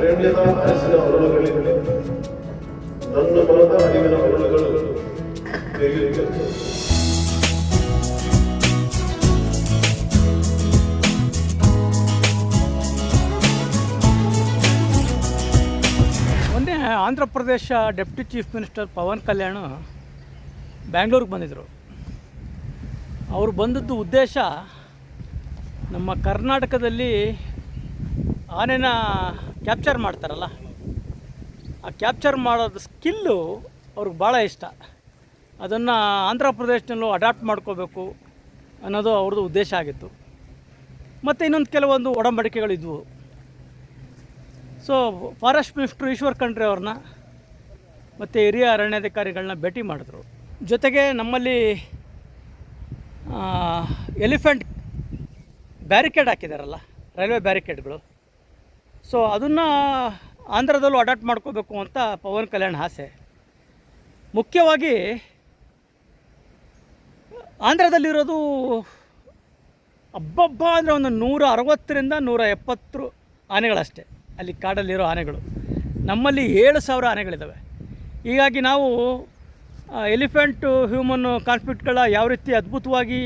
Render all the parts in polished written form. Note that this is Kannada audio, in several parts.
ಅರಣ್ಯದ ಅರಸಿನ ಹೊರಳುಗಳಿವೆ, ನನ್ನ ಮನದ ಅರಿವಿನ ಹೊರಳುಗಳು ತೆರೆಯುತ್ತವೆ. ಮೊನ್ನೆ Andhra Pradesh deputy chief minister Pawan Kalyan ಬ್ಯಾಂಗ್ಳೂರಿಗೆ ಬಂದಿದ್ದರು. ಅವರು ಬಂದದ್ದು ಉದ್ದೇಶ ನಮ್ಮ ಕರ್ನಾಟಕದಲ್ಲಿ ಆನೆನ ಕ್ಯಾಪ್ಚರ್ ಮಾಡ್ತಾರಲ್ಲ, ಆ ಕ್ಯಾಪ್ಚರ್ ಮಾಡೋದು ಸ್ಕಿಲ್ಲು ಅವ್ರಿಗೆ ಭಾಳ ಇಷ್ಟ. ಅದನ್ನು ಆಂಧ್ರ ಪ್ರದೇಶದಲ್ಲೂ ಅಡಾಪ್ಟ್ ಮಾಡ್ಕೋಬೇಕು ಅನ್ನೋದು ಅವ್ರದ್ದು ಉದ್ದೇಶ ಆಗಿತ್ತು. ಮತ್ತು ಇನ್ನೊಂದು ಕೆಲವೊಂದು ಒಡಂಬಡಿಕೆಗಳಿದ್ವು. So forest minister Eshwar Khandre ಅವ್ರನ್ನ ಮತ್ತು ಹಿರಿಯ ಅರಣ್ಯಾಧಿಕಾರಿಗಳನ್ನ ಭೇಟಿ ಮಾಡಿದ್ರು. ಜೊತೆಗೆ ನಮ್ಮಲ್ಲಿ ಎಲಿಫೆಂಟ್ ಬ್ಯಾರಿಕೇಡ್ ಹಾಕಿದಾರಲ್ಲ, ರೈಲ್ವೆ ಬ್ಯಾರಿಕೇಡ್ಗಳು, ಸೊ ಅದನ್ನು ಆಂಧ್ರದಲ್ಲೂ ಅಡಾಪ್ಟ್ ಮಾಡ್ಕೋಬೇಕು ಅಂತ ಪವನ್ ಕಲ್ಯಾಣ್ ಆಸೆ. ಮುಖ್ಯವಾಗಿ ಆಂಧ್ರದಲ್ಲಿರೋದು ಹಬ್ಬ ಅಂದರೆ ಒಂದು 160ರಿಂದ 170 ಆನೆಗಳಷ್ಟೇ ಅಲ್ಲಿ ಕಾಡಲ್ಲಿರೋ ಆನೆಗಳು. ನಮ್ಮಲ್ಲಿ 7,000 ಆನೆಗಳಿದ್ದಾವೆ. ಹೀಗಾಗಿ ನಾವು ಎಲಿಫೆಂಟು ಹ್ಯೂಮನ್ ಕಾನ್ಫ್ಲಿಕ್ಟ್ಗಳ ಯಾವ ರೀತಿ ಅದ್ಭುತವಾಗಿ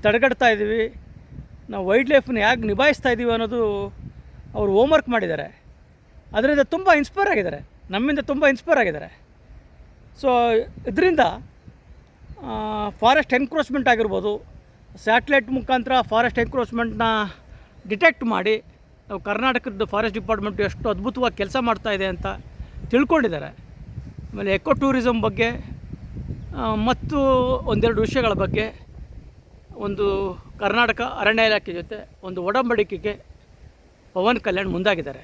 ತಡೆಗಟ್ತಾ ಇದ್ದೀವಿ, ನಾವು ವೈಲ್ಡ್ ಲೈಫನ್ನ ಹೇಗೆ ನಿಭಾಯಿಸ್ತಾ ಇದ್ದೀವಿ ಅನ್ನೋದು ಅವರು ಹೋಮ್ವರ್ಕ್ ಮಾಡಿದ್ದಾರೆ. ಅದರಿಂದ ತುಂಬ ಇನ್ಸ್ಪೈರ್ ಆಗಿದ್ದಾರೆ, ನಮ್ಮಿಂದ ತುಂಬ ಇನ್ಸ್ಪೈರ್ ಆಗಿದ್ದಾರೆ. ಸೊ ಇದರಿಂದ ಫಾರೆಸ್ಟ್ ಎನ್ಕ್ರೋಚ್ಮೆಂಟ್ ಆಗಿರ್ಬೋದು, ಸ್ಯಾಟಲೈಟ್ ಮುಖಾಂತರ ಫಾರೆಸ್ಟ್ ಎನ್ಕ್ರೋಚ್ಮೆಂಟ್ನ ಡಿಟೆಕ್ಟ್ ಮಾಡಿ ನಾವು ಕರ್ನಾಟಕದ ಫಾರೆಸ್ಟ್ ಡಿಪಾರ್ಟ್ಮೆಂಟ್ ಎಷ್ಟು ಅದ್ಭುತವಾಗಿ ಕೆಲಸ ಮಾಡ್ತಾಯಿದೆ ಅಂತ ತಿಳ್ಕೊಂಡಿದ್ದಾರೆ. ಆಮೇಲೆ ಎಕೋ ಟೂರಿಸಮ್ ಬಗ್ಗೆ ಮತ್ತು ಒಂದೆರಡು ವಿಷಯಗಳ ಬಗ್ಗೆ ಒಂದು ಕರ್ನಾಟಕ ಅರಣ್ಯ ಇಲಾಖೆ ಜೊತೆ ಒಂದು ಒಡಂಬಡಿಕೆಗೆ ಪವನ್ ಕಲ್ಯಾಣ್ ಮುಂದಾಗಿದ್ದಾರೆ.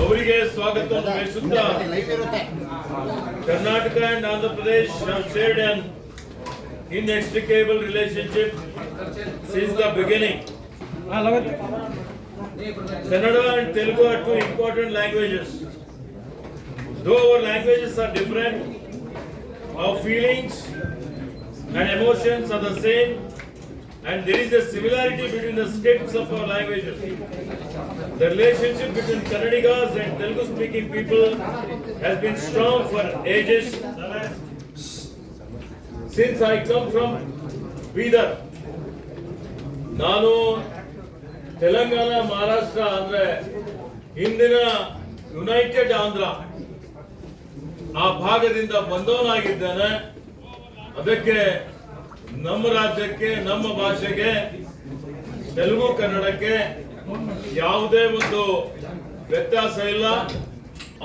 ಅವರಿಗೆ ಸ್ವಾಗತವನ್ನು ಬಯಸುತ್ತಾ, Karnataka and Andhra Pradesh have shared an inextricable relationship since the beginning. Kannada and Telugu are two important languages. Though our languages are different, our feelings and emotions are the same, and there is a similarity between the scripts of our languages. The relationship between Kannadigas and Telugu-speaking people has been strong for ages. Since I come from Bidar, ನಾನು ತೆಲಂಗಾಣ, ಮಹಾರಾಷ್ಟ್ರ ಅಂದರೆ ಹಿಂದಿನ ಯುನೈಟೆಡ್ ಆಂಧ್ರ ಆ ಭಾಗದಿಂದ ಬಂದವನಾಗಿದ್ದೇನೆ. ಅದಕ್ಕೆ ನಮ್ಮ ರಾಜ್ಯಕ್ಕೆ, ನಮ್ಮ ಭಾಷೆಗೆ, ತೆಲುಗು ಕನ್ನಡಕ್ಕೆ ಯಾವುದೇ ಒಂದು ವ್ಯತ್ಯಾಸ ಇಲ್ಲ.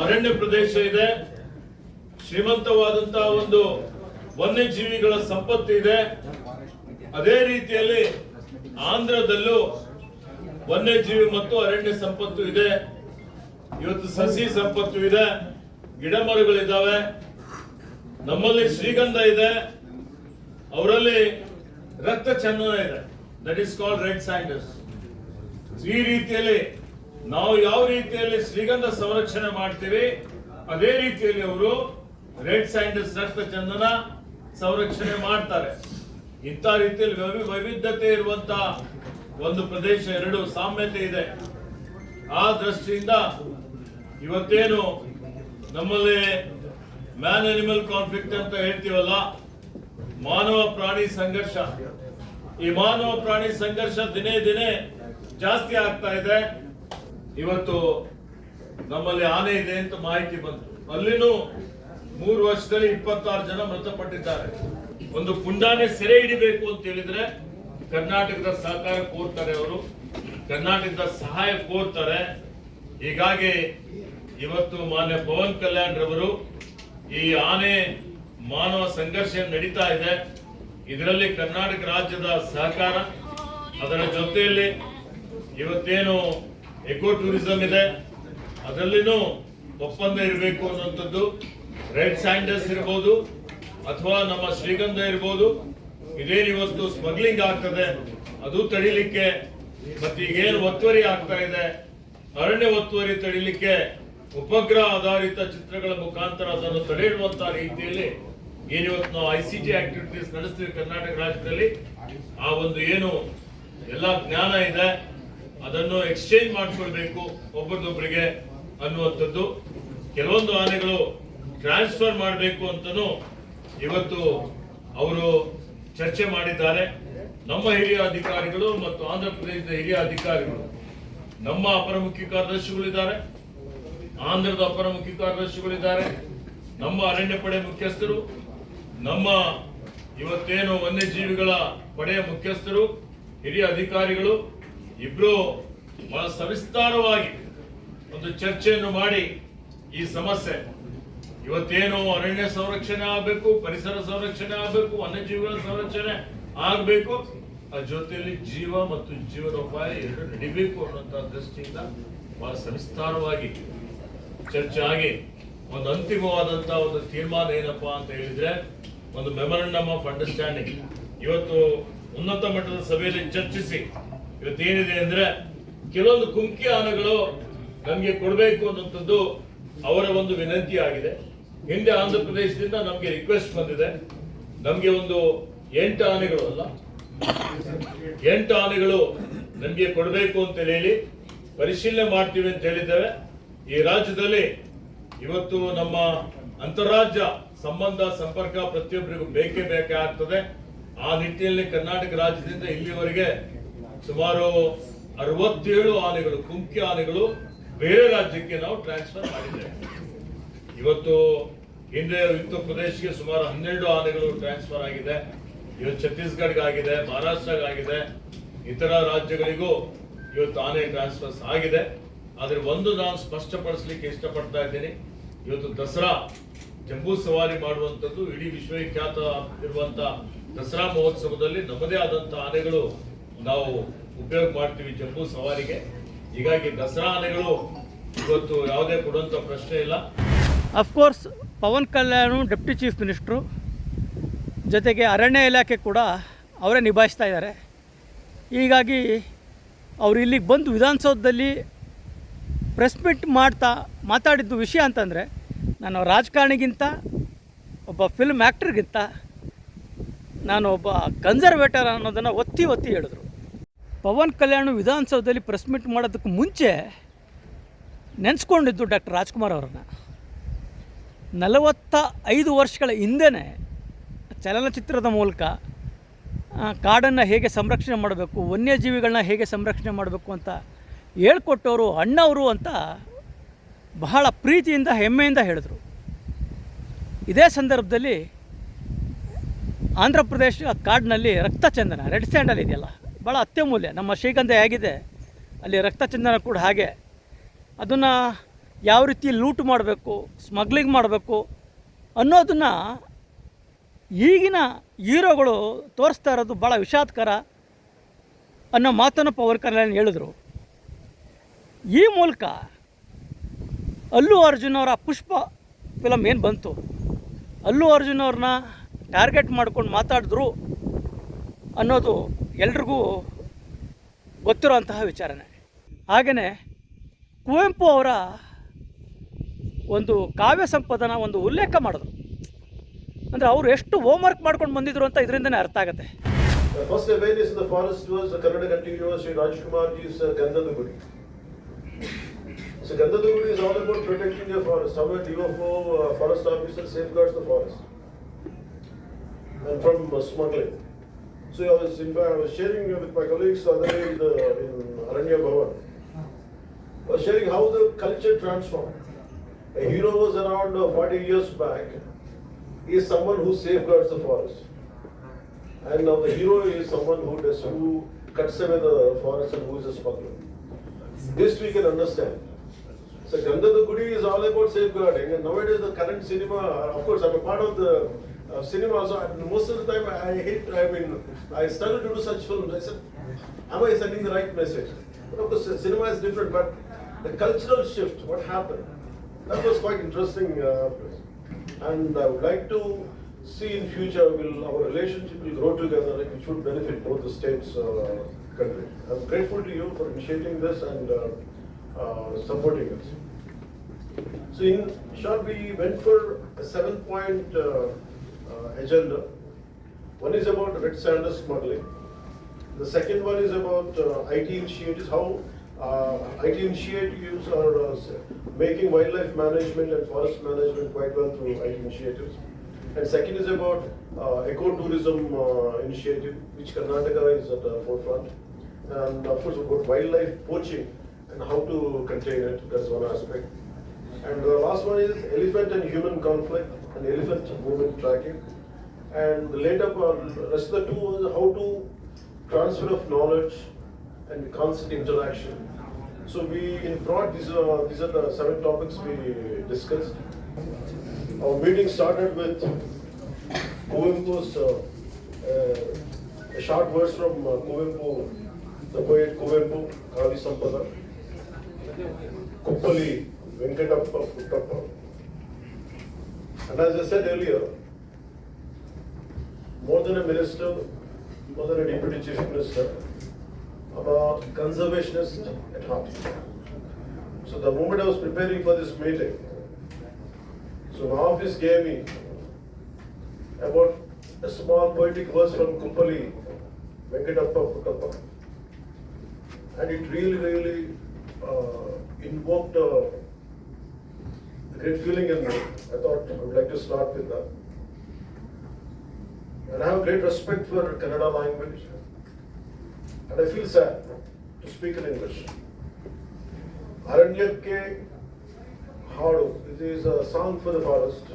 ಅರಣ್ಯ ಪ್ರದೇಶ ಇದೆ, ಶ್ರೀಮಂತವಾದಂತಹ ಒಂದು ವನ್ಯಜೀವಿಗಳ ಸಂಪತ್ತು ಇದೆ. ಅದೇ ರೀತಿಯಲ್ಲಿ ಆಂಧ್ರದಲ್ಲೂ ವನ್ಯಜೀವಿ ಮತ್ತು ಅರಣ್ಯ ಸಂಪತ್ತು ಇದೆ. ಇವತ್ತು ಸಸಿ ಸಂಪತ್ತು ಇದೆ, ಗಿಡ ಮರಗಳಿದ್ದಾವೆ. ನಮ್ಮಲ್ಲಿ ಶ್ರೀಗಂಧ ಇದೆ, ಅವರಲ್ಲಿ ರಕ್ತ ಚಂದನ ಇದೆ, that is called red sandals. ಈ ರೀತಿಯಲ್ಲಿ ನಾವು ಯಾವ ರೀತಿಯಲ್ಲಿ ಶ್ರೀಗಂಧ ಸಂರಕ್ಷಣೆ ಮಾಡ್ತೀವಿ, ಅದೇ ರೀತಿಯಲ್ಲಿ ಅವರು ರೆಡ್ ಸ್ಯಾಂಡಲ್ಸ್ ರಕ್ತ ಚಂದನ ಸಂರಕ್ಷಣೆ ಮಾಡ್ತಾರೆ. ಇಂಥ ರೀತಿಯಲ್ಲಿ ವೈವಿಧ್ಯತೆ ಇರುವಂತಹ ಒಂದು ಪ್ರದೇಶ, ಎರಡು ಸಾಮ್ಯತೆ ಇದೆ. ಆ ದೃಷ್ಟಿಯಿಂದ ಇವತ್ತೇನು ನಮ್ಮಲ್ಲಿ ಮ್ಯಾನ್ ಅನಿಮಲ್ ಕಾನ್ಫ್ಲಿಕ್ಟ್ ಅಂತ ಹೇಳ್ತೀವಲ್ಲ, ಮಾನವ ಪ್ರಾಣಿ ಸಂಘರ್ಷ, ಈ ಮಾನವ ಪ್ರಾಣಿ ಸಂಘರ್ಷ ದಿನೇ ದಿನೇ ಜಾಸ್ತಿ ಆಗ್ತಾ ಇದೆ. ಇವತ್ತು ನಮ್ಮಲ್ಲಿ ಆನೆ ಇದೆ ಅಂತ ಮಾಹಿತಿ ಬಂತು. ಅಲ್ಲಿನೂ 3 ವರ್ಷದಲ್ಲಿ 26 ಜನ ಮೃತಪಟ್ಟಿದ್ದಾರೆ. ಒಂದು ಪುಂಡಾನೆ ಸೆರೆ ಹಿಡಿಬೇಕು ಅಂತ ಹೇಳಿದ್ರೆ ಕರ್ನಾಟಕದ ಸಹಕಾರ ಕೋರ್ತಾರೆ, ಅವರು ಕರ್ನಾಟಕದ ಸಹಾಯ ಕೋರ್ತಾರೆ. ಹೀಗಾಗಿ ಇವತ್ತು ಮಾನ್ಯ ಪವನ್ ಕಲ್ಯಾಣ್ ರವರು ಈ ಆನೆ ಮಾನವ ಸಂಘರ್ಷ ನಡೀತಾ ಇದೆ, ಇದರಲ್ಲಿ ಕರ್ನಾಟಕ ರಾಜ್ಯದ ಸಹಕಾರ, ಅದರ ಜೊತೆಯಲ್ಲಿ ಇವತ್ತೇನು ಎಕೋ ಟೂರಿಸಂ ಇದೆ ಅದರಲ್ಲಿನೂ ಒಪ್ಪಂದ ಇರಬೇಕು ಅನ್ನುವಂಥದ್ದು. ರೆಡ್ ಸ್ಯಾಂಡಲ್ಸ್ ಇರ್ಬೋದು ಅಥವಾ ನಮ್ಮ ಶ್ರೀಗಂಧ ಇರ್ಬೋದು, ಇದೇನು ಇವತ್ತು ಸ್ಮಗ್ಲಿಂಗ್ ಆಗ್ತದೆ ಅದು ತಡಿಲಿಕ್ಕೆ, ಮತ್ತೆ ಈಗೇನು ಒತ್ತುವರಿ ಆಗ್ತಾ ಇದೆ ಅರಣ್ಯ ಒತ್ತುವರಿ ತಡಿಲಿಕ್ಕೆ ಉಪಗ್ರಹ ಆಧಾರಿತ ಚಿತ್ರಗಳ ಮುಖಾಂತರ ಅದನ್ನು ತಡೆ ಹಿಡುವಂತಹ ರೀತಿಯಲ್ಲಿ ಏನಿವತ್ತು ನಾವು ICT ಆಕ್ಟಿವಿಟೀಸ್ ನಡೆಸ್ತೀವಿ ಕರ್ನಾಟಕ ರಾಜ್ಯದಲ್ಲಿ, ಆ ಒಂದು ಏನು ಎಲ್ಲ ಜ್ಞಾನ ಇದೆ ಅದನ್ನು ಎಕ್ಸ್ಚೇಂಜ್ ಮಾಡ್ಕೊಳ್ಬೇಕು ಒಬ್ಬರದೊಬ್ಬರಿಗೆ ಅನ್ನುವಂಥದ್ದು. ಕೆಲವೊಂದು ಆನೆಗಳು ಟ್ರಾನ್ಸ್ಫರ್ ಮಾಡಬೇಕು ಅಂತನೂ ಇವತ್ತು ಅವರು ಚರ್ಚೆ ಮಾಡಿದ್ದಾರೆ. ನಮ್ಮ ಹಿರಿಯ ಅಧಿಕಾರಿಗಳು ಮತ್ತು ಆಂಧ್ರ ಪ್ರದೇಶದ ಹಿರಿಯ ಅಧಿಕಾರಿಗಳು, ನಮ್ಮ ಅಪರ ಮುಖ್ಯ ಕಾರ್ಯದರ್ಶಿಗಳಿದ್ದಾರೆ, ಆಂಧ್ರದ ಅಪರ ಮುಖ್ಯ ಕಾರ್ಯದರ್ಶಿಗಳಿದ್ದಾರೆ, ನಮ್ಮ ಅರಣ್ಯ ಪಡೆ ಮುಖ್ಯಸ್ಥರು, ನಮ್ಮ ಇವತ್ತೇನು ವನ್ಯಜೀವಿಗಳ ಪಡೆಯ ಮುಖ್ಯಸ್ಥರು, ಹಿರಿಯ ಅಧಿಕಾರಿಗಳು ಇಬ್ರು ಬಹಳ ಸವಿಸ್ತಾರವಾಗಿ ಒಂದು ಚರ್ಚೆಯನ್ನು ಮಾಡಿ ಈ ಸಮಸ್ಯೆ ಇವತ್ತೇನು ಅರಣ್ಯ ಸಂರಕ್ಷಣೆ ಆಗಬೇಕು, ಪರಿಸರ ಸಂರಕ್ಷಣೆ ಆಗಬೇಕು, ವನ್ಯಜೀವಿಗಳ ಸಂರಕ್ಷಣೆ ಆಗಬೇಕು, ಆ ಜೊತೆಯಲ್ಲಿ ಜೀವ ಮತ್ತು ಜೀವನೋಪಾಯ ಎರಡು ನಡಿಬೇಕು ಅನ್ನುವಂಥ ದೃಷ್ಟಿಯಿಂದ ಬಹಳ ಸವಿಸ್ತಾರವಾಗಿ ಚರ್ಚೆ ಆಗಿ ಒಂದು ಅಂತಿಮವಾದಂತಹ ಒಂದು ತೀರ್ಮಾನ ಏನಪ್ಪಾ ಅಂತ ಹೇಳಿದ್ರೆ, ಒಂದು ಮೆಮೊರಂಡಮ್ ಆಫ್ ಅಂಡರ್ಸ್ಟ್ಯಾಂಡಿಂಗ್ ಇವತ್ತು ಉನ್ನತ ಮಟ್ಟದ ಸಭೆಯಲ್ಲಿ ಚರ್ಚಿಸಿ ಇವತ್ತೇನಿದೆ ಅಂದ್ರೆ ಕೆಲವೊಂದು ಕುಮ್ಕಿ ಆನೆಗಳು ನಮಗೆ ಕೊಡಬೇಕು ಅನ್ನುವಂಥದ್ದು ಅವರ ಒಂದು ವಿನಂತಿ ಆಗಿದೆ. ಹಿಂದೆ ಆಂಧ್ರ ಪ್ರದೇಶದಿಂದ ನಮಗೆ ರಿಕ್ವೆಸ್ಟ್ ಬಂದಿದೆ, ನಮಗೆ ಒಂದು 8 ಆನೆಗಳು ಅಲ್ಲ 8 ಆನೆಗಳು ನಮಗೆ ಕೊಡಬೇಕು ಅಂತ ಹೇಳಿ ಪರಿಶೀಲನೆ ಮಾಡ್ತೀವಿ ಅಂತ ಹೇಳಿದ್ದೇವೆ. ಈ ರಾಜ್ಯದಲ್ಲಿ ಇವತ್ತು ನಮ್ಮ ಅಂತಾರಾಜ್ಯ ಸಂಬಂಧ ಸಂಪರ್ಕ ಪ್ರತಿಯೊಬ್ಬರಿಗೂ ಬೇಕೇ ಆಗ್ತದೆ. ಆ ನಿಟ್ಟಿನಲ್ಲಿ ಕರ್ನಾಟಕ ರಾಜ್ಯದಿಂದ ಇಲ್ಲಿವರೆಗೆ ಸುಮಾರು 67 ಆನೆಗಳು, ಕುಮ್ಕಿ ಆನೆಗಳು ಬೇರೆ ರಾಜ್ಯಕ್ಕೆ ನಾವು ಟ್ರಾನ್ಸ್ಫರ್ ಮಾಡಿದ್ದೇವೆ. ಇವತ್ತು ಹಿಂದೆ ಉತ್ತರ ಪ್ರದೇಶಕ್ಕೆ ಸುಮಾರು 12 ಆನೆಗಳು ಟ್ರಾನ್ಸ್ಫರ್ ಆಗಿದೆ. ಇವತ್ತು ಛತ್ತೀಸ್ಗಢಗೆ ಆಗಿದೆ, ಮಹಾರಾಷ್ಟ್ರಗಾಗಿದೆ, ಇತರ ರಾಜ್ಯಗಳಿಗೂ ಇವತ್ತು ಆನೆ ಟ್ರಾನ್ಸ್ಫರ್ಸ್ ಆಗಿದೆ. ಆದರೆ ಒಂದು ನಾನು ಸ್ಪಷ್ಟಪಡಿಸಲಿಕ್ಕೆ ಇಷ್ಟಪಡ್ತಾ ಇದ್ದೀನಿ, ಇವತ್ತು ದಸರಾ ಜಂಬೂ ಸವಾರಿ ಮಾಡುವಂಥದ್ದು ಇಡೀ ವಿಶ್ವವಿಖ್ಯಾತ ಇರುವಂತ ದಸರಾ ಮಹೋತ್ಸವದಲ್ಲಿ ನಮ್ಮದೇ ಆದಂತ ಆನೆಗಳು ನಾವು ಉಪಯೋಗ ಮಾಡ್ತೀವಿ ಜಂಬೂ ಸವಾರಿಗೆ. ಹೀಗಾಗಿ ದಸರಾ ಆನೆಗಳು ಇವತ್ತು ಯಾವುದೇ ಕೊಡುವಂಥ ಪ್ರಶ್ನೆ ಇಲ್ಲ. Of course Pawan Kalyan deputy chief minister ಜೊತೆಗೆ ಅರಣ್ಯ ಇಲಾಖೆ ಕೂಡ ಅವರೇ ನಿಭಾಯಿಸ್ತಾ ಇದ್ದಾರೆ. ಹೀಗಾಗಿ ಅವರು ಇಲ್ಲಿಗೆ ಬಂದು ವಿಧಾನಸೌಧದಲ್ಲಿ ಪ್ರೆಸ್ ಮೀಟ್ ಮಾತಾಡಿದ್ದು ವಿಷಯ ಅಂತಂದರೆ, ನಾನು ರಾಜಕಾರಣಿಗಿಂತ ಒಬ್ಬ ಫಿಲ್ಮ್ ಆ್ಯಕ್ಟ್ರಿಗಿಂತ ನಾನು ಒಬ್ಬ ಕನ್ಸರ್ವೇಟರ್ ಅನ್ನೋದನ್ನು ಒತ್ತಿ ಹೇಳಿದ್ರು. ಪವನ್ ಕಲ್ಯಾಣ್ ವಿಧಾನಸೌಧದಲ್ಲಿ ಪ್ರೆಸ್ ಮೀಟ್ ಮಾಡೋದಕ್ಕೆ ಮುಂಚೆ ನೆನೆಸ್ಕೊಂಡಿದ್ದು ಡಾಕ್ಟರ್ ರಾಜ್ಕುಮಾರ್ ಅವರನ್ನು. 45 ವರ್ಷಗಳ ಹಿಂದೆಯೇ ಚಲನಚಿತ್ರದ ಮೂಲಕ ಕಾಡನ್ನು ಹೇಗೆ ಸಂರಕ್ಷಣೆ ಮಾಡಬೇಕು, ವನ್ಯಜೀವಿಗಳನ್ನ ಹೇಗೆ ಸಂರಕ್ಷಣೆ ಮಾಡಬೇಕು ಅಂತ ಹೇಳ್ಕೊಟ್ಟವರು ಅಣ್ಣವರು ಅಂತ ಬಹಳ ಪ್ರೀತಿಯಿಂದ ಹೆಮ್ಮೆಯಿಂದ ಹೇಳಿದರು. ಇದೇ ಸಂದರ್ಭದಲ್ಲಿ ಆಂಧ್ರ ಪ್ರದೇಶ ಕಾಡಿನಲ್ಲಿ ರಕ್ತಚಂದನ, ರೆಡ್ ಸ್ಯಾಂಡಲ್ ಇದೆಯಲ್ಲ, ಭಾಳ ಅತ್ಯಮೂಲ್ಯ. ನಮ್ಮ ಶ್ರೀಗಂಧ ಹೇಗಿದೆ ಅಲ್ಲಿ ರಕ್ತಚಂದನ ಕೂಡ ಹಾಗೆ. ಅದನ್ನು ಯಾವ ರೀತಿ ಲೂಟ್ ಮಾಡಬೇಕು, ಸ್ಮಗ್ಲಿಂಗ್ ಮಾಡಬೇಕು ಅನ್ನೋದನ್ನು ಈಗಿನ ಹೀರೋಗಳು ತೋರಿಸ್ತಾ ಇರೋದು ಭಾಳ ವಿಷಾದಕರ ಅನ್ನೋ ಮಾತನ್ನು ಪವನ್ ಕಲ್ಯಾಣ್ ಹೇಳಿದರು. ಈ ಮೂಲಕ ಅಲ್ಲು ಅರ್ಜುನ್ ಅವರ ಪುಷ್ಪ ಫಿಲಮ್ ಏನು ಬಂತು, ಅಲ್ಲು ಅರ್ಜುನ್ ಅವ್ರನ್ನ ಟಾರ್ಗೆಟ್ ಮಾಡ್ಕೊಂಡು ಮಾತಾಡಿದ್ರು ಅನ್ನೋದು ಎಲ್ರಿಗೂ ಗೊತ್ತಿರೋಂತಹ ವಿಚಾರನೆ. ಹಾಗೆಯೇ ಕುವೆಂಪು ಅವರ ಒಂದು ಕಾವ್ಯ ಸಂಪದನ ಒಂದು ಉಲ್ಲೇಖ ಮಾಡಿದ್ರು. ಅಂದರೆ ಅವರು ಎಷ್ಟು ಹೋಮ್ವರ್ಕ್ ಮಾಡ್ಕೊಂಡು ಬಂದಿದ್ರು ಅಂತ ಇದರಿಂದನೇ ಅರ್ಥ ಆಗುತ್ತೆ. First awareness in the forest was the Kannada continuous Sri Rajkumar ji's Gandhada Gudi. So Gandhada Gudi is all about protecting the forest. How a DFO forest officer safeguards the forest and from smuggling. So I was sharing with my colleagues the other day in Aranya Bhavan. I was sharing how the culture transformed. A hero was around 40 years back. He is someone who safeguards the forest. And now the hero is someone who cuts away the forest and who is a smuggler. This we can understand. So Gandhada Gudi is all about safeguarding, and nowadays the current cinema, of course I'm a part of the cinema also, and most of the time I struggle to do such films. I said, am I sending the right message? But of course cinema is different, but the cultural shift, what happened, that was quite interesting. And I would like to see in future our relationship will grow together, which would benefit both the states, country. I'm grateful to you for initiating this and supporting us. So in short, we went for a 7-point agenda. One is about red sandal smuggling. The second one is about IT initiatives, how IT initiatives are making wildlife management and forest management quite well through IT initiatives. And second is about ecotourism initiative, which Karnataka is at the forefront. And of course about wildlife poaching and how to contain it, that's one aspect. And the last one is elephant and human conflict and elephant movement tracking. And the later rest of the two is how to transfer of knowledge and constant interaction. So we, in broad, these are the 7 topics we discussed. Our meeting started with Kuvempu's, a short verse from Kuvempu, the poet Kuvempu, Kavi Sampada, Kuppali, Venkatappa Puttappa. And as I said earlier, more than a minister, more than a deputy chief minister, I'm a conservationist at heart. So the moment I was preparing for this meeting, so my office gave me about a small poetic verse from Kuppali, Venkatappa Puttappa. And it really invoked a great feeling in me. I thought I would like to start with that. And I have great respect for Kannada language. And I feel sad to speak in English. Aranyakke Hadu, this is a song for the forest.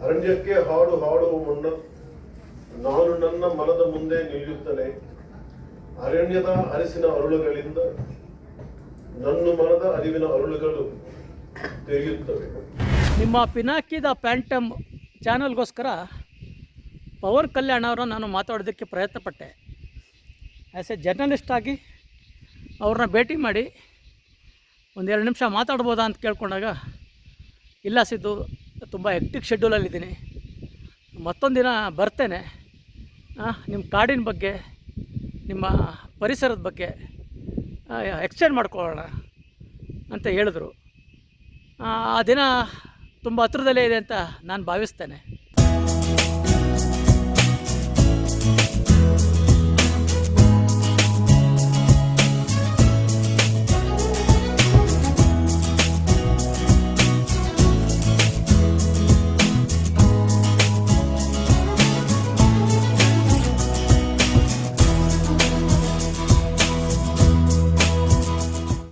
Aranyakke Hadu Hadu Munna, Nanu Nanna Manada Munde Nilyuttane, Aranyada Arisina Arulagalinda, Nannu Manada Arivina Arulagalu, Teriyuttave. ನಿಮ್ಮ ಪಿನಾಕಿದ ಪ್ಯಾಂಟಮ್ ಚಾನಲ್ಗೋಸ್ಕರ ಪವನ್ ಕಲ್ಯಾಣ್ ಅವರನ್ನು ನಾನು ಮಾತಾಡೋದಕ್ಕೆ ಪ್ರಯತ್ನಪಟ್ಟೆ. ಆ್ಯಸ್ ಎ ಜರ್ನಲಿಸ್ಟ್ ಆಗಿ ಅವ್ರನ್ನ ಭೇಟಿ ಮಾಡಿ ಒಂದು 2 ನಿಮಿಷ ಮಾತಾಡ್ಬೋದಾ ಅಂತ ಕೇಳ್ಕೊಂಡಾಗ, ಇಲ್ಲ ಸಿದ್ದು, ತುಂಬ ಹೆಕ್ಟಿಕ್ ಶೆಡ್ಯೂಲಲ್ಲಿದ್ದೀನಿ, ಮತ್ತೊಂದು ದಿನ ಬರ್ತೇನೆ, ನಿಮ್ಮ ಕಾಡಿನ ಬಗ್ಗೆ, ನಿಮ್ಮ ಪರಿಸರದ ಬಗ್ಗೆ ಎಕ್ಸ್ಚೇಂಜ್ ಮಾಡ್ಕೊಳ್ಳೋಣ ಅಂತ ಹೇಳಿದ್ರು. ಆ ದಿನ ತುಂಬ ಹತ್ರದಲ್ಲೇ ಇದೆ ಅಂತ ನಾನು ಭಾವಿಸ್ತೇನೆ.